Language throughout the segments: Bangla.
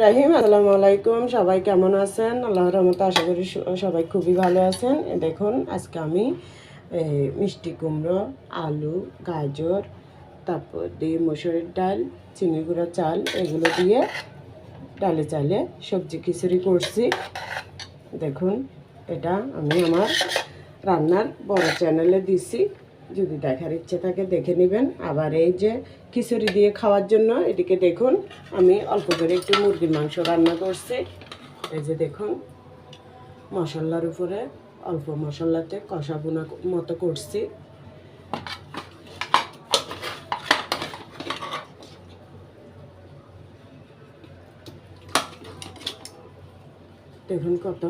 রাহিম আসসালামু আলাইকুম। সবাই কেমন আছেন? আল্লাহর রহমতে আশা করি সবাই খুবই ভালো আছেন। দেখুন আজকে আমি মিষ্টি কুমড়ো, আলু, গাজর, তারপর দিয়ে মসুরের ডাল, চিনি গুঁড়া চাল এগুলো দিয়ে ডালে চালে সবজি খিচুড়ি করছি। দেখুন এটা আমি আমার রান্নার বড় চ্যানেলে দিছি, যদি দেখার ইচ্ছে থাকে দেখে নেবেন। আবার এই যে খিচুড়ি দিয়ে খাওয়ার জন্য এদিকে দেখুন আমি অল্প করে একটু মুরগির মাংস রান্না করছি। এই যে দেখুন মশলার উপরে অল্প মশলাতে কষা বোনা মতো করছি। দেখুন কত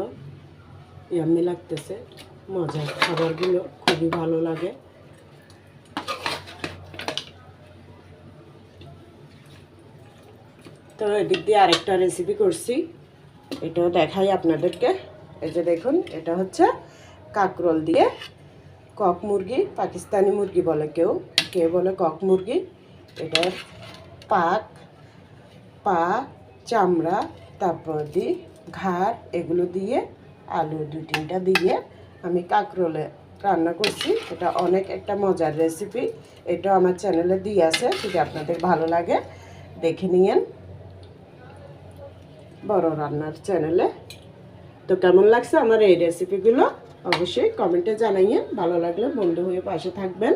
ইয়াম্মি লাগতেছে, মজার খাবারগুলো খুবই ভালো লাগে। তো এদিক দিয়ে আরেকটা রেসিপি করছি, এটাও দেখাই আপনাদেরকে। এই যে দেখুন এটা হচ্ছে কাঁকরোল দিয়ে কক মুরগি, পাকিস্তানি মুরগি বলে কেউ, কেউ বলে কক মুরগি। এটার পাক, পা, চামড়া, তারপর দিয়ে ঘাড় এগুলো দিয়ে আলু 2-3টা দিয়ে আমি কাঁকরোলে রান্না করছি। এটা অনেক একটা মজার রেসিপি, এটা আমার চ্যানেলে দিয়ে আছে, যদি আপনাদের ভালো লাগে দেখে নিয়েন বড় রান্নার চ্যানেলে। তো কেমন লাগছে আমার এই রেসিপিগুলো অবশ্যই কমেন্টে জানাইয়েন। ভালো লাগলে বন্ধু হয়ে পাশে থাকবেন।